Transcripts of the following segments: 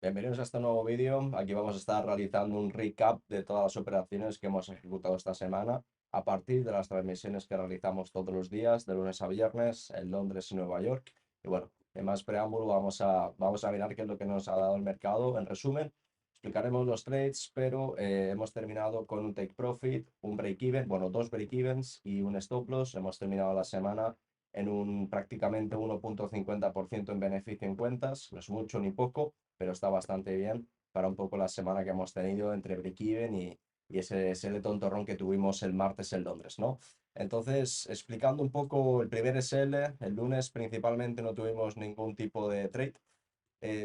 Bienvenidos a este nuevo vídeo. Aquí vamos a estar realizando un recap de todas las operaciones que hemos ejecutado esta semana a partir de las transmisiones que realizamos todos los días, de lunes a viernes, en Londres y Nueva York. Y bueno, sin más preámbulo, vamos a mirar qué es lo que nos ha dado el mercado. En resumen, explicaremos los trades, pero hemos terminado con un take profit, un break-even, bueno, dos break-evens y un stop loss. Hemos terminado la semana en un prácticamente 1,50% en beneficio en cuentas, no es mucho ni poco, pero está bastante bien para un poco la semana que hemos tenido entre break-even y ese tontorrón que tuvimos el martes en Londres, ¿no? Entonces, explicando un poco el primer SL, el lunes principalmente no tuvimos ningún tipo de trade.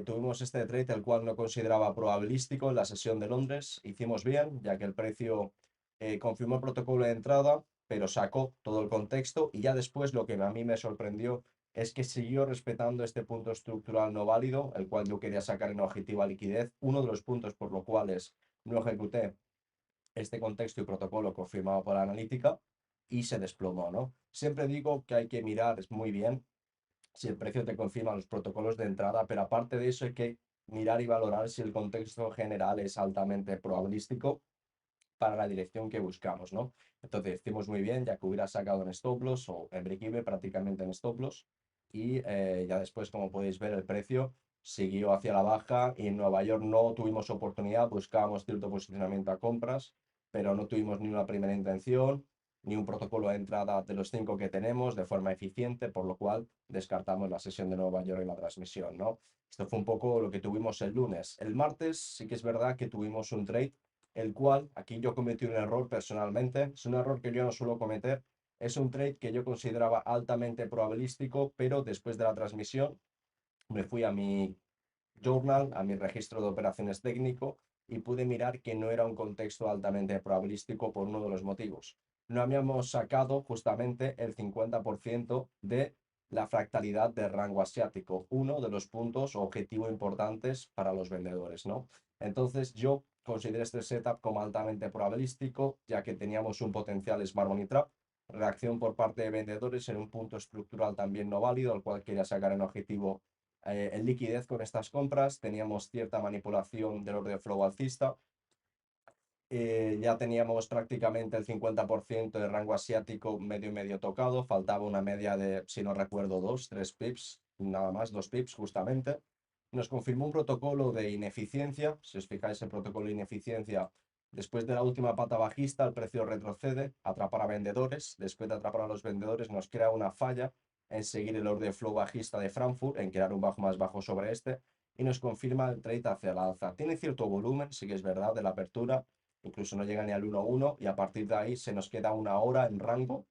Tuvimos este trade el cual no consideraba probabilístico en la sesión de Londres. Hicimos bien, ya que el precio confirmó el protocolo de entrada, pero sacó todo el contexto y ya después lo que a mí me sorprendió es que siguió respetando este punto estructural no válido, el cual yo quería sacar en objetiva liquidez. Uno de los puntos por los cuales no ejecuté este contexto y protocolo confirmado por la analítica y se desplomó, ¿no? Siempre digo que hay que mirar muy bien si el precio te confirma los protocolos de entrada, pero aparte de eso hay que mirar y valorar si el contexto general es altamente probabilístico para la dirección que buscamos, ¿no? Entonces, hicimos muy bien, ya que hubiera sacado en stop loss o en break-even prácticamente en stop loss y ya después, como podéis ver, el precio siguió hacia la baja y en Nueva York no tuvimos oportunidad, buscábamos cierto posicionamiento a compras, pero no tuvimos ni una primera intención, ni un protocolo de entrada de los cinco que tenemos de forma eficiente, por lo cual descartamos la sesión de Nueva York y la transmisión, ¿no? Esto fue un poco lo que tuvimos el lunes. El martes sí que es verdad que tuvimos un trade el cual aquí yo cometí un error personalmente. Es un error que yo no suelo cometer. Es un trade que yo consideraba altamente probabilístico, pero después de la transmisión me fui a mi journal, a mi registro de operaciones técnico y pude mirar que no era un contexto altamente probabilístico por uno de los motivos. No habíamos sacado justamente el 50% de la fractalidad del rango asiático, uno de los puntos objetivo importantes para los vendedores, ¿no? Entonces yo consideré este setup como altamente probabilístico, ya que teníamos un potencial Smart Money Trap, reacción por parte de vendedores en un punto estructural también no válido, al cual quería sacar en objetivo en liquidez con estas compras, teníamos cierta manipulación del order flow alcista, ya teníamos prácticamente el 50% de rango asiático medio y medio tocado, faltaba una media de, si no recuerdo, 2, 3 pips, nada más, 2 pips justamente. Nos confirmó un protocolo de ineficiencia, si os fijáis el protocolo de ineficiencia, después de la última pata bajista el precio retrocede, atrapar a vendedores, después de atrapar a los vendedores nos crea una falla en seguir el order flow bajista de Frankfurt, en crear un bajo más bajo sobre este, y nos confirma el trade hacia la alza. Tiene cierto volumen, sí que es verdad, de la apertura, incluso no llega ni al 1-1 y a partir de ahí se nos queda una hora en rango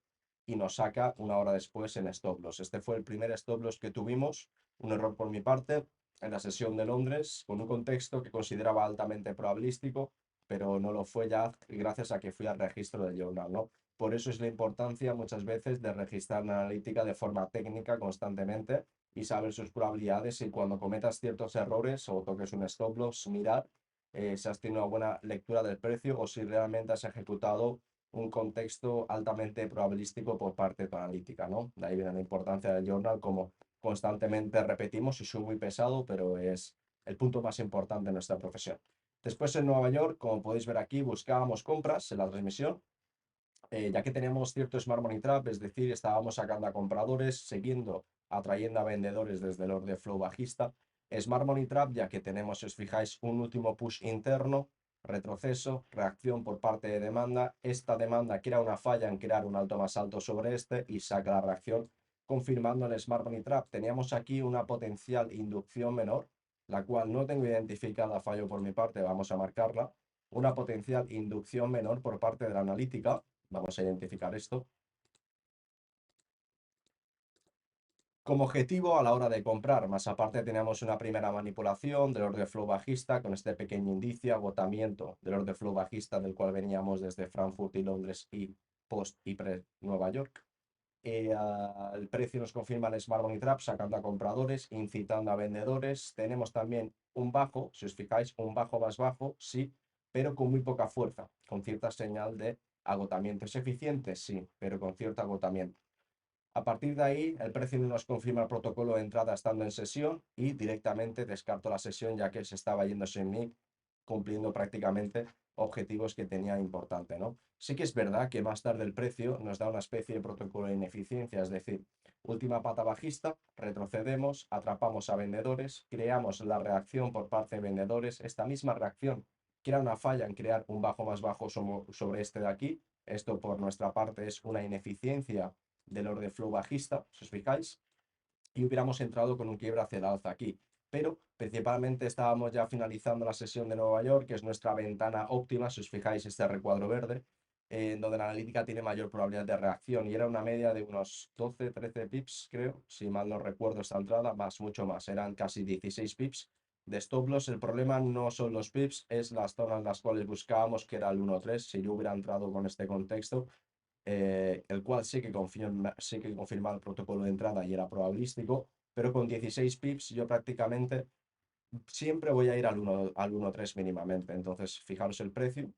y nos saca una hora después en stop loss. Este fue el primer stop loss que tuvimos, un error por mi parte en la sesión de Londres con un contexto que consideraba altamente probabilístico, pero no lo fue ya gracias a que fui al registro del journal, ¿no? Por eso es la importancia muchas veces de registrar la analítica de forma técnica constantemente y saber sus probabilidades y cuando cometas ciertos errores o toques un stop loss, mirar si has tenido una buena lectura del precio o si realmente has ejecutado un contexto altamente probabilístico por parte de tu analítica, ¿no? De ahí viene la importancia del journal, como constantemente repetimos, y soy muy pesado, pero es el punto más importante de nuestra profesión. Después en Nueva York, como podéis ver aquí, buscábamos compras en la transmisión, ya que teníamos cierto Smart Money Trap, es decir, estábamos sacando a compradores, siguiendo atrayendo a vendedores desde el order flow bajista. Smart Money Trap, ya que tenemos, si os fijáis, un último push interno, retroceso, reacción por parte de demanda. Esta demanda crea una falla en crear un alto más alto sobre este y saca la reacción, confirmando el Smart Money Trap. Teníamos aquí una potencial inducción menor, la cual no tengo identificada, fallo por mi parte, vamos a marcarla. Una potencial inducción menor por parte de la analítica. Vamos a identificar esto. Como objetivo a la hora de comprar, más aparte teníamos una primera manipulación del order flow bajista con este pequeño indicio, agotamiento del order flow bajista del cual veníamos desde Frankfurt y Londres y post y pre Nueva York. El precio nos confirma el Smart Money Trap sacando a compradores, incitando a vendedores. Tenemos también un bajo, si os fijáis, un bajo más bajo, sí, pero con muy poca fuerza, con cierta señal de agotamiento. ¿Es eficiente? Sí, pero con cierto agotamiento. A partir de ahí, el precio no nos confirma el protocolo de entrada estando en sesión y directamente descarto la sesión ya que se estaba yendo sin mí, cumpliendo prácticamente objetivos que tenía importante, ¿no? Sí que es verdad que más tarde el precio nos da una especie de protocolo de ineficiencia, es decir, última pata bajista, retrocedemos, atrapamos a vendedores, creamos la reacción por parte de vendedores, esta misma reacción crea una falla en crear un bajo más bajo sobre este de aquí, esto por nuestra parte es una ineficiencia del order flow bajista, si os fijáis, y hubiéramos entrado con un quiebre hacia el alza aquí. Pero principalmente estábamos ya finalizando la sesión de Nueva York, que es nuestra ventana óptima, si os fijáis este recuadro verde, en donde la analítica tiene mayor probabilidad de reacción y era una media de unos 12-13 pips, creo, si mal no recuerdo esta entrada, mucho más, eran casi 16 pips de stop loss. El problema no son los pips, es las zonas en las cuales buscábamos, que era el 1.3. Si yo hubiera entrado con este contexto, el cual sí que confirma el protocolo de entrada y era probabilístico, pero con 16 pips yo prácticamente siempre voy a ir al 1.3 mínimamente. Entonces, fijaros el precio.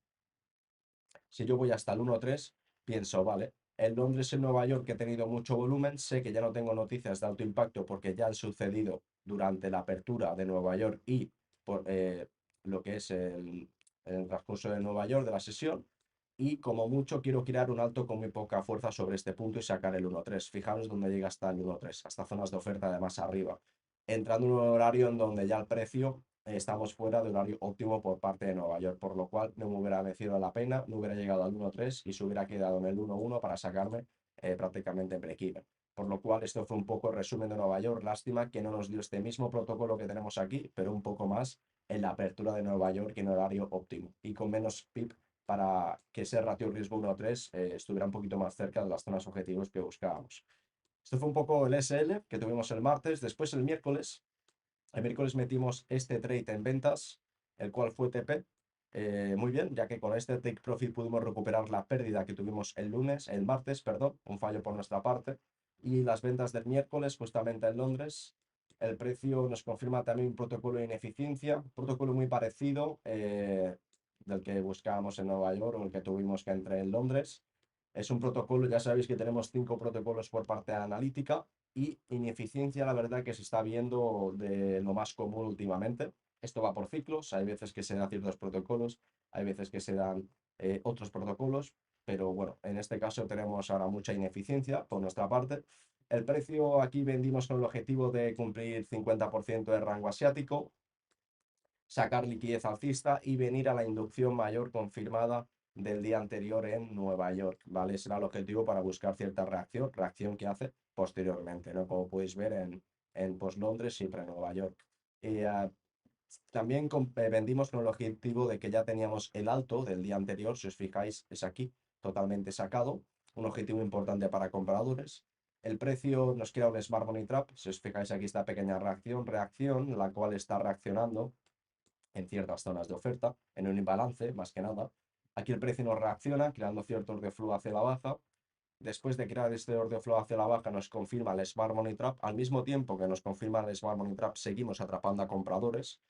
Si yo voy hasta el 1.3, pienso, vale, en Londres y en Nueva York que he tenido mucho volumen, sé que ya no tengo noticias de alto impacto porque ya han sucedido durante la apertura de Nueva York y por lo que es el transcurso de Nueva York de la sesión. Y como mucho quiero crear un alto con muy poca fuerza sobre este punto y sacar el 1.3. Fijaros dónde llega hasta el 1.3, hasta zonas de oferta de más arriba. Entrando en un horario en donde ya el precio estamos fuera del horario óptimo por parte de Nueva York, por lo cual no me hubiera merecido la pena, no hubiera llegado al 1.3 y se hubiera quedado en el 1.1 para sacarme prácticamente en break-even. Por lo cual, esto fue un poco el resumen de Nueva York. Lástima que no nos dio este mismo protocolo que tenemos aquí, pero un poco más en la apertura de Nueva York en horario óptimo y con menos PIB para que ese ratio riesgo 1.3 estuviera un poquito más cerca de las zonas objetivos que buscábamos. Esto fue un poco el SL que tuvimos el martes. Después el miércoles metimos este trade en ventas, el cual fue TP. Muy bien, ya que con este take profit pudimos recuperar la pérdida que tuvimos el martes, perdón, un fallo por nuestra parte. Y las ventas del miércoles, justamente en Londres, el precio nos confirma también un protocolo de ineficiencia, un protocolo muy parecido del que buscábamos en Nueva York o el que tuvimos que entrar en Londres. Es un protocolo, ya sabéis que tenemos 5 protocolos por parte de analítica y ineficiencia, la verdad que se está viendo de lo más común últimamente. Esto va por ciclos, hay veces que se dan ciertos protocolos, hay veces que se dan otros protocolos, pero bueno, en este caso tenemos ahora mucha ineficiencia por nuestra parte. El precio aquí vendimos con el objetivo de cumplir 50% de rango asiático, sacar liquidez alcista y venir a la inducción mayor confirmada del día anterior en Nueva York, ¿vale? Ese era el objetivo para buscar cierta reacción que hace posteriormente, ¿no? Como podéis ver en Londres, siempre en Nueva York. También vendimos con el objetivo de que ya teníamos el alto del día anterior, si os fijáis, es aquí, totalmente sacado, un objetivo importante para compradores. El precio nos crea un Smart Money Trap, si os fijáis aquí esta pequeña reacción, la cual está reaccionando en ciertas zonas de oferta, en un imbalance más que nada. Aquí el precio nos reacciona, creando cierto order flow hacia la baja. Después de crear este order flow hacia la baja, nos confirma el Smart Money Trap. Al mismo tiempo que nos confirma el Smart Money Trap, seguimos atrapando a compradores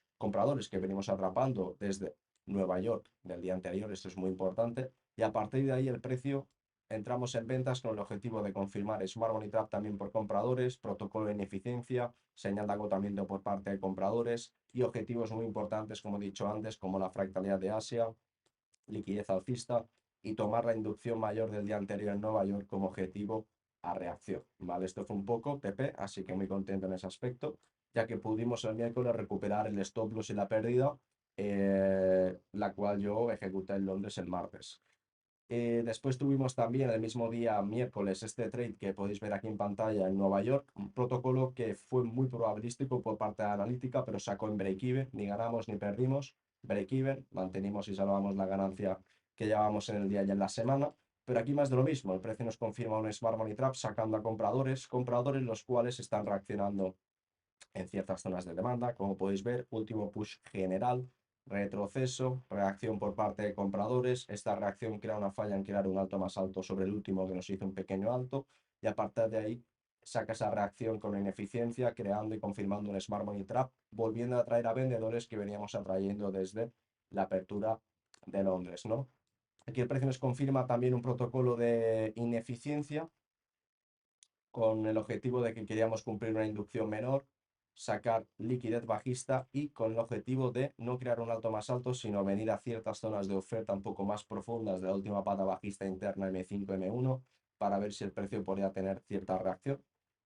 que venimos atrapando desde Nueva York del día anterior. Esto es muy importante. Y a partir de ahí el precio entramos en ventas con el objetivo de confirmar Smart Money Trap también por compradores, protocolo de ineficiencia, señal de agotamiento por parte de compradores y objetivos muy importantes, como he dicho antes, como la fractalidad de Asia, liquidez alcista y tomar la inducción mayor del día anterior en Nueva York como objetivo a reacción. ¿Vale? Esto fue un poco TP, así que muy contento en ese aspecto, ya que pudimos el miércoles recuperar el stop loss y la pérdida, la cual yo ejecuté en Londres el martes. Después tuvimos también el mismo día, miércoles, este trade que podéis ver aquí en pantalla en Nueva York, un protocolo que fue muy probabilístico por parte de la analítica, pero sacó en break-even, ni ganamos ni perdimos, break-even, mantenimos y salvamos la ganancia que llevábamos en el día y en la semana, pero aquí más de lo mismo, el precio nos confirma un Smart Money Trap sacando a compradores los cuales están reaccionando en ciertas zonas de demanda, como podéis ver, último push general, retroceso, reacción por parte de compradores. Esta reacción crea una falla en crear un alto más alto sobre el último que nos hizo un pequeño alto y a partir de ahí saca esa reacción con ineficiencia, creando y confirmando un Smart Money Trap, volviendo a atraer a vendedores que veníamos atrayendo desde la apertura de Londres, ¿no? Aquí el precio nos confirma también un protocolo de ineficiencia con el objetivo de que queríamos cumplir una inducción menor, sacar liquidez bajista y con el objetivo de no crear un alto más alto, sino venir a ciertas zonas de oferta un poco más profundas de la última pata bajista interna M5, M1, para ver si el precio podría tener cierta reacción.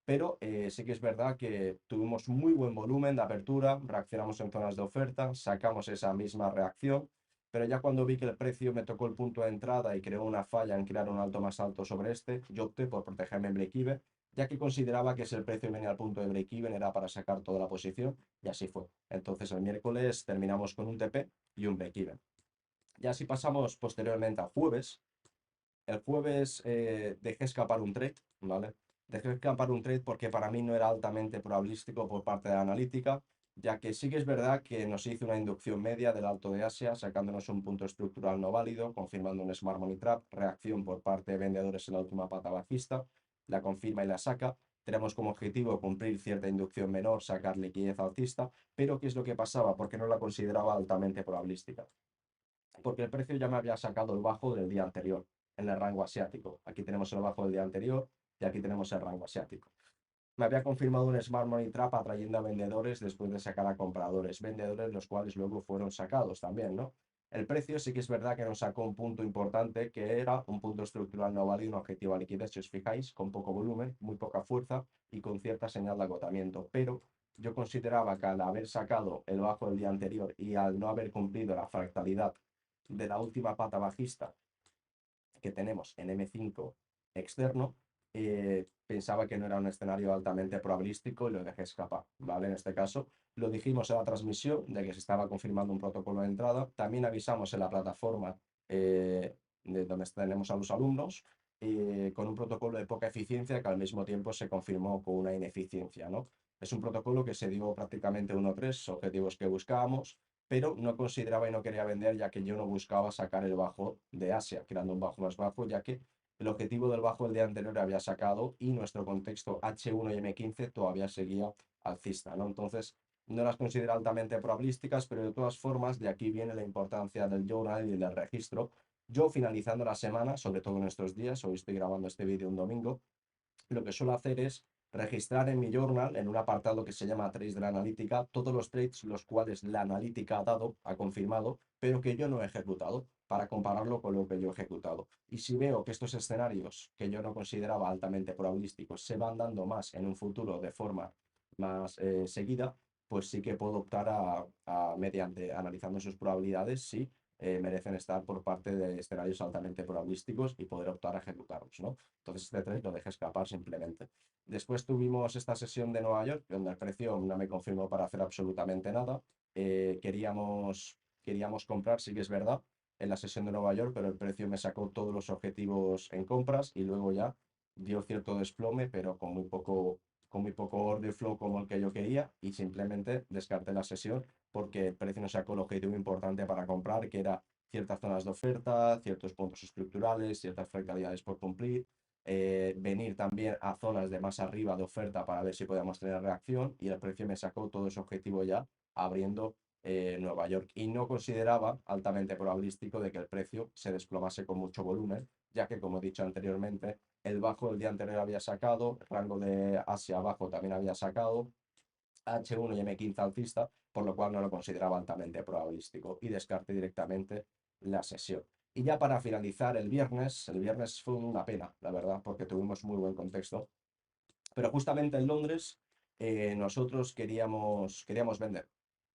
Pero sí que es verdad que tuvimos muy buen volumen de apertura, reaccionamos en zonas de oferta, sacamos esa misma reacción, pero ya cuando vi que el precio me tocó el punto de entrada y creó una falla en crear un alto más alto sobre este, yo opté por protegerme en break-even, ya que consideraba que si el precio venía al punto de break-even era para sacar toda la posición, y así fue. Entonces el miércoles terminamos con un TP y un break-even. Ya si pasamos posteriormente al jueves, el jueves dejé escapar un trade, ¿vale? Dejé escapar un trade porque para mí no era altamente probabilístico por parte de la analítica, ya que sí que es verdad que nos hizo una inducción media del Alto de Asia, sacándonos un punto estructural no válido, confirmando un Smart Money Trap, reacción por parte de vendedores en la última pata bajista, la confirma y la saca. Tenemos como objetivo cumplir cierta inducción menor, sacar liquidez alcista, pero ¿qué es lo que pasaba? Porque no la consideraba altamente probabilística, porque el precio ya me había sacado el bajo del día anterior en el rango asiático. Aquí tenemos el bajo del día anterior y aquí tenemos el rango asiático. Me había confirmado un Smart Money Trap atrayendo a vendedores después de sacar a compradores. Vendedores los cuales luego fueron sacados también, ¿no? El precio sí que es verdad que nos sacó un punto importante que era un punto estructural no válido, un objetivo a liquidez, si os fijáis, con poco volumen, muy poca fuerza y con cierta señal de agotamiento. Pero yo consideraba que al haber sacado el bajo del día anterior y al no haber cumplido la fractalidad de la última pata bajista que tenemos en M5 externo, pensaba que no era un escenario altamente probabilístico y lo dejé escapar, ¿vale? En este caso, lo dijimos en la transmisión de que se estaba confirmando un protocolo de entrada. También avisamos en la plataforma de donde tenemos a los alumnos con un protocolo de poca eficiencia que al mismo tiempo se confirmó con una ineficiencia, ¿no? Es un protocolo que se dio prácticamente 1-3 objetivos que buscábamos, pero no consideraba y no quería vender ya que yo no buscaba sacar el bajo de Asia, creando un bajo más bajo, ya que el objetivo del bajo el día anterior había sacado y nuestro contexto H1 y M15 todavía seguía alcista, ¿no? Entonces, no las considero altamente probabilísticas, pero de todas formas, de aquí viene la importancia del journal y del registro. Yo finalizando la semana, sobre todo en estos días, hoy estoy grabando este vídeo un domingo, lo que suelo hacer es registrar en mi journal, en un apartado que se llama Trades de la Analítica, todos los trades los cuales la analítica ha dado, ha confirmado, pero que yo no he ejecutado, para compararlo con lo que yo he ejecutado. Y si veo que estos escenarios que yo no consideraba altamente probabilísticos se van dando más en un futuro de forma más seguida, pues sí que puedo optar mediante analizando sus probabilidades, sí merecen estar por parte de escenarios altamente probabilísticos y poder optar a ejecutarlos, ¿no? Entonces este trade lo dejé escapar simplemente. Después tuvimos esta sesión de Nueva York, donde el precio no me confirmó para hacer absolutamente nada. Queríamos comprar, sí que es verdad, en la sesión de Nueva York, pero el precio me sacó todos los objetivos en compras y luego ya dio cierto desplome, pero con muy poco order flow como el que yo quería y simplemente descarté la sesión porque el precio nos sacó el objetivo importante para comprar, que era ciertas zonas de oferta, ciertos puntos estructurales, ciertas fractalidades por cumplir, venir también a zonas de más arriba de oferta para ver si podíamos tener reacción y el precio me sacó todo ese objetivo ya abriendo Nueva York y no consideraba altamente probabilístico de que el precio se desplomase con mucho volumen, ya que como he dicho anteriormente, el bajo del día anterior había sacado, rango de Asia abajo también había sacado, H1 y M15 alcista, por lo cual no lo consideraba altamente probabilístico y descarté directamente la sesión. Y ya para finalizar el viernes fue una pena, la verdad, porque tuvimos muy buen contexto, pero justamente en Londres nosotros queríamos vender.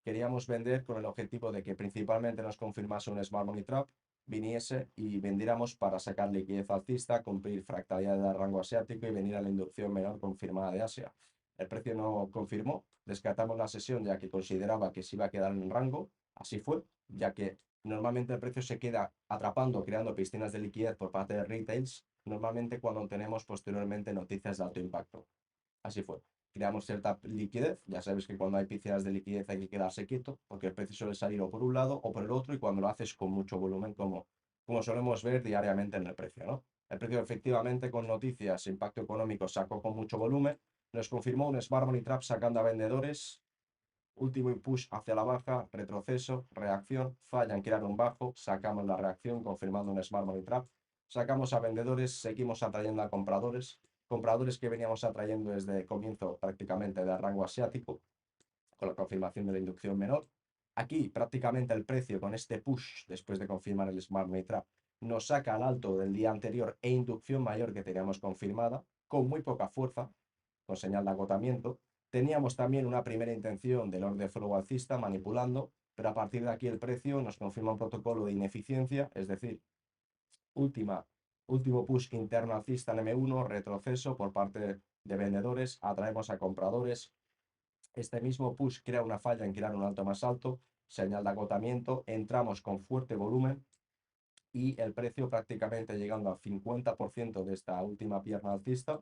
Queríamos vender con el objetivo de que principalmente nos confirmase un Smart Money Trap, viniese y vendiéramos para sacar liquidez alcista, cumplir fractalidad del rango asiático y venir a la inducción menor confirmada de Asia. El precio no confirmó, descartamos la sesión ya que consideraba que se iba a quedar en rango, así fue, ya que normalmente el precio se queda atrapando, creando piscinas de liquidez por parte de retails, normalmente cuando tenemos posteriormente noticias de alto impacto. Así fue. Creamos cierta liquidez, ya sabes que cuando hay piscinas de liquidez hay que quedarse quieto, porque el precio suele salir o por un lado o por el otro, y cuando lo haces con mucho volumen, como solemos ver diariamente en el precio, ¿no? El precio efectivamente con noticias, impacto económico sacó con mucho volumen, nos confirmó un Smart Money Trap sacando a vendedores, último push hacia la baja, retroceso, reacción, falla en crear un bajo, sacamos la reacción confirmando un Smart Money Trap, sacamos a vendedores, seguimos atrayendo a compradores, compradores que veníamos atrayendo desde el comienzo prácticamente del rango asiático, con la confirmación de la inducción menor. Aquí prácticamente el precio con este push, después de confirmar el Smart Money Trap, nos saca al alto del día anterior e inducción mayor que teníamos confirmada, con muy poca fuerza, con señal de agotamiento. Teníamos también una primera intención del orden flow alcista manipulando, pero a partir de aquí el precio nos confirma un protocolo de ineficiencia, es decir, último push interno alcista en M1, retroceso por parte de vendedores, atraemos a compradores. Este mismo push crea una falla en crear un alto más alto, señal de agotamiento, entramos con fuerte volumen y el precio prácticamente llegando al 50% de esta última pierna alcista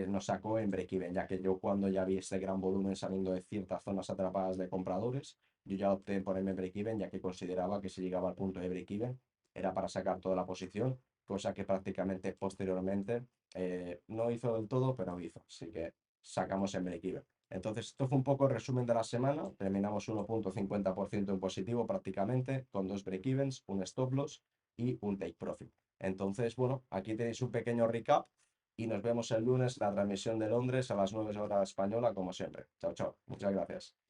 nos sacó en break-even, ya que yo cuando ya vi este gran volumen saliendo de ciertas zonas atrapadas de compradores, yo ya opté en ponerme en break-even, ya que consideraba que si llegaba al punto de break-even era para sacar toda la posición, cosa que prácticamente posteriormente no hizo del todo, pero hizo, así que sacamos en break-even. Entonces, esto fue un poco el resumen de la semana. Terminamos 1,50% en positivo prácticamente, con 2 break-evens, un stop loss y un take profit. Entonces, bueno, aquí tenéis un pequeño recap y nos vemos el lunes en la transmisión de Londres a las 9 horas española, como siempre. Chao, chao. Muchas gracias.